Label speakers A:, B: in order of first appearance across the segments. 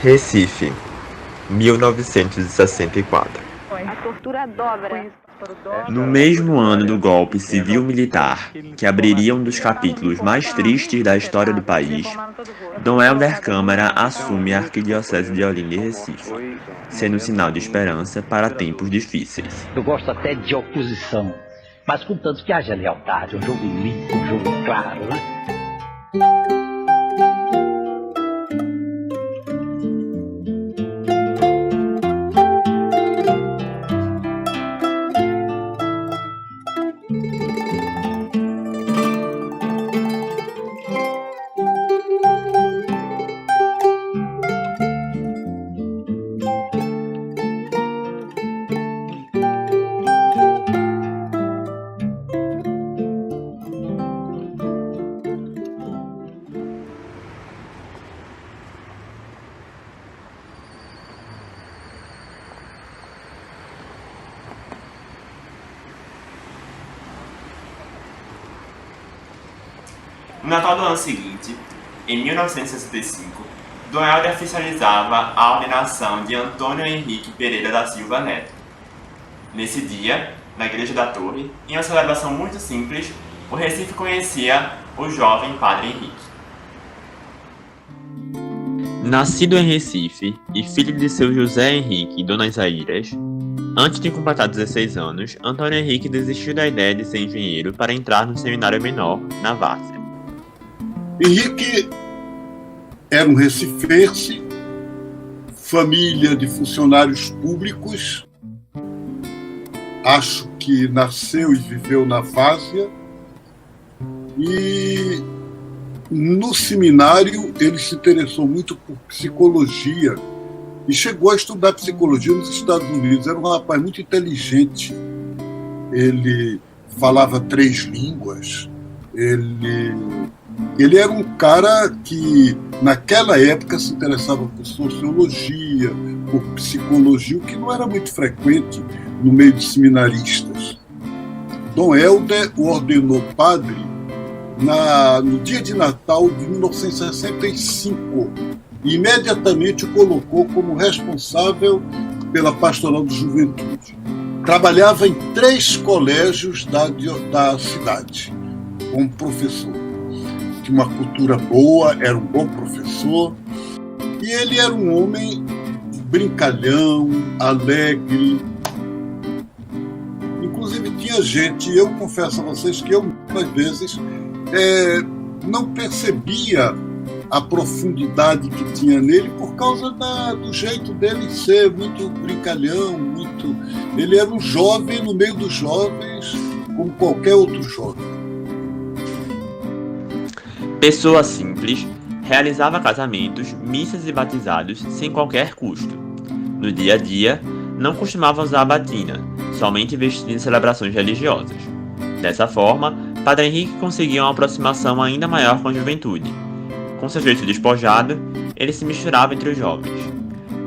A: Recife, 1964.
B: A tortura dobra.
A: No mesmo ano do golpe civil-militar, que abriria um dos capítulos mais tristes da história do país, Dom Helder Câmara assume a Arquidiocese de Olinda e Recife, sendo sinal de esperança para tempos difíceis.
C: Eu gosto até de oposição, mas contanto que haja lealdade, um jogo limpo, um jogo claro, né?
D: No Natal do ano seguinte, em 1965, Dom Helder oficializava a ordenação de Antônio Henrique Pereira da Silva Neto. Nesse dia, na Igreja da Torre, em uma celebração muito simples, o Recife conhecia o jovem Padre Henrique.
A: Nascido em Recife e filho de seu José Henrique e Dona Isaíras, antes de completar 16 anos, Antônio Henrique desistiu da ideia de ser engenheiro para entrar no seminário menor, na Várzea.
E: Henrique era um recifense, família de funcionários públicos, acho que nasceu e viveu na Várzea, e no seminário ele se interessou muito por psicologia e chegou a estudar psicologia nos Estados Unidos. Era um rapaz muito inteligente, ele falava 3 línguas, ele era um cara que, naquela época, se interessava por sociologia, por psicologia, o que não era muito frequente no meio de seminaristas. Dom Helder o ordenou padre no dia de Natal de 1965 e imediatamente o colocou como responsável pela Pastoral de Juventude. Trabalhava em 3 colégios da cidade como professor. Tinha uma cultura boa, era um bom professor, e ele era um homem brincalhão, alegre. Inclusive tinha gente, eu confesso a vocês que eu muitas vezes não percebia a profundidade que tinha nele por causa do jeito dele ser muito brincalhão, muito... Ele era um jovem no meio dos jovens, como qualquer outro jovem.
A: Pessoa simples, realizava casamentos, missas e batizados sem qualquer custo. No dia a dia, não costumava usar a batina, somente vestido em celebrações religiosas. Dessa forma, Padre Henrique conseguia uma aproximação ainda maior com a juventude. Com seu jeito despojado, ele se misturava entre os jovens.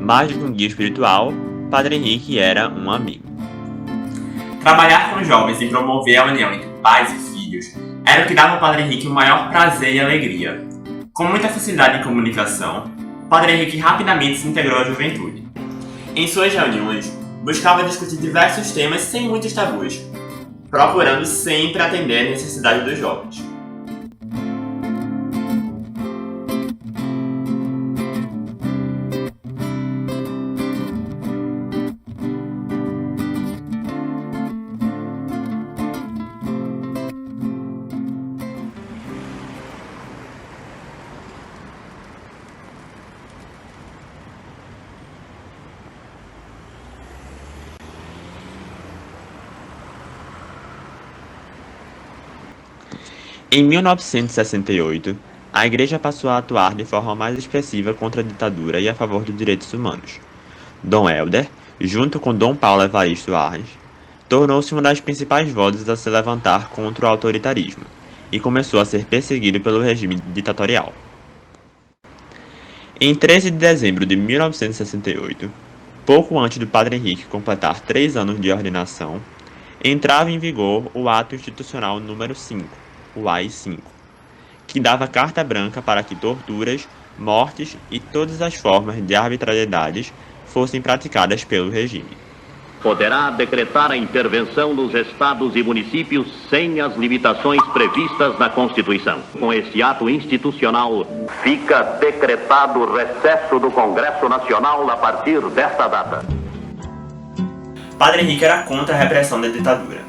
A: Mais do que um guia espiritual, Padre Henrique era um amigo.
D: Trabalhar com jovens e promover a união entre pais e filhos era o que dava ao Padre Henrique o maior prazer e alegria. Com muita facilidade em comunicação, Padre Henrique rapidamente se integrou à juventude. Em suas reuniões, buscava discutir diversos temas sem muitos tabus, procurando sempre atender a necessidade dos jovens.
A: Em 1968, a Igreja passou a atuar de forma mais expressiva contra a ditadura e a favor dos direitos humanos. Dom Helder, junto com Dom Paulo Evaristo Arns, tornou-se uma das principais vozes a se levantar contra o autoritarismo e começou a ser perseguido pelo regime ditatorial. Em 13 de dezembro de 1968, pouco antes do Padre Henrique completar 3 anos de ordenação, entrava em vigor o Ato Institucional número 5, o AI-5, que dava carta branca para que torturas, mortes e todas as formas de arbitrariedades fossem praticadas pelo regime.
F: Poderá decretar a intervenção nos estados e municípios sem as limitações previstas na Constituição. Com este ato institucional, fica decretado o recesso do Congresso Nacional a partir desta data.
D: Padre Henrique era contra a repressão da ditadura.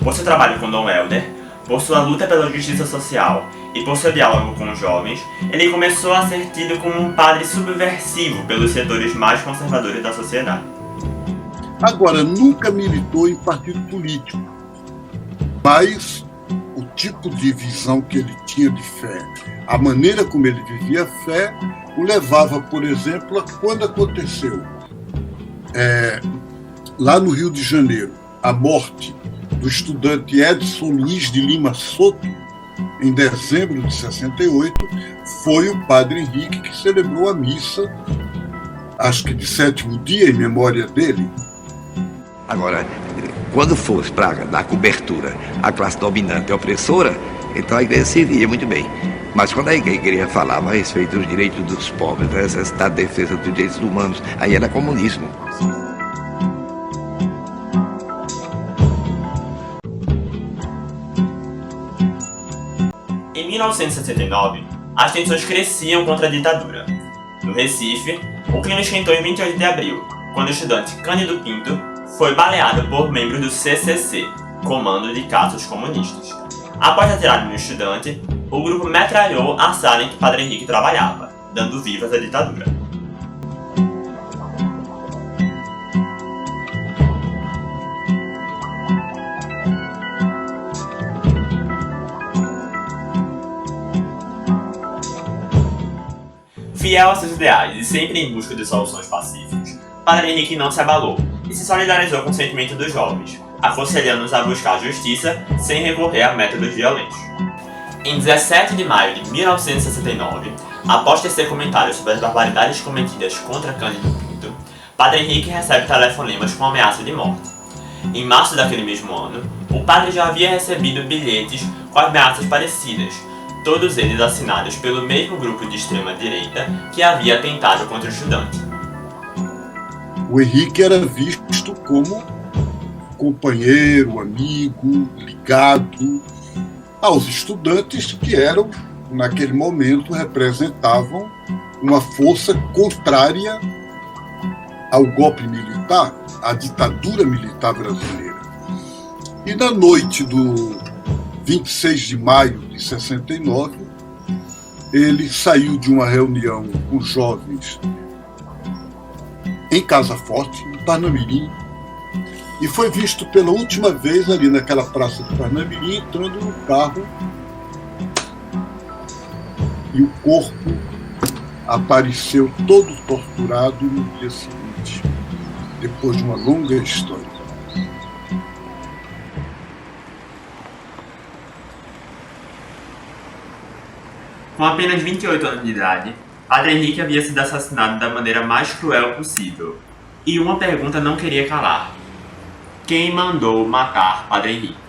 D: Por seu trabalho com Dom Helder, por sua luta pela justiça social e por seu diálogo com os jovens, ele começou a ser tido como um padre subversivo pelos setores mais conservadores da sociedade.
E: Agora, nunca militou em partido político, mas o tipo de visão que ele tinha de fé, a maneira como ele vivia a fé, o levava, por exemplo, a quando aconteceu, lá no Rio de Janeiro, a morte do estudante Edson Luiz de Lima Soto, em dezembro de 68, foi o Padre Henrique que celebrou a missa, acho que de 7º dia, em memória dele.
G: Agora, quando fosse para dar cobertura à classe dominante e opressora, então a igreja servia muito bem. Mas quando a igreja falava a respeito dos direitos dos pobres, da defesa dos direitos humanos, aí era comunismo.
D: Em 1969, as tensões cresciam contra a ditadura. No Recife, o clima esquentou em 28 de abril, quando o estudante Cândido Pinto foi baleado por membros do CCC, Comando de Caças Comunistas. Após atirar no estudante, o grupo metralhou a sala em que Padre Henrique trabalhava, dando vivas à ditadura. Fiel a seus ideais e sempre em busca de soluções pacíficas, Padre Henrique não se abalou e se solidarizou com o sentimento dos jovens, aconselhando-os a buscar justiça sem recorrer a métodos violentos. Em 17 de maio de 1969, após tecer comentários sobre as barbaridades cometidas contra Cândido Pinto, Padre Henrique recebe telefonemas com ameaça de morte. Em março daquele mesmo ano, o padre já havia recebido bilhetes com ameaças parecidas, todos eles assinados pelo mesmo grupo de extrema-direita que havia atentado contra o estudante.
E: O Henrique era visto como companheiro, amigo, ligado aos estudantes que eram, naquele momento, representavam uma força contrária ao golpe militar, à ditadura militar brasileira. E na noite do 26 de maio de 69, ele saiu de uma reunião com jovens em Casa Forte, em Parnamirim, e foi visto pela última vez ali naquela praça de Parnamirim, entrando no carro, e o corpo apareceu todo torturado no dia seguinte, depois de uma longa história.
D: Com apenas 28 anos de idade, Padre Henrique havia sido assassinado da maneira mais cruel possível. E uma pergunta não queria calar: quem mandou matar Padre Henrique?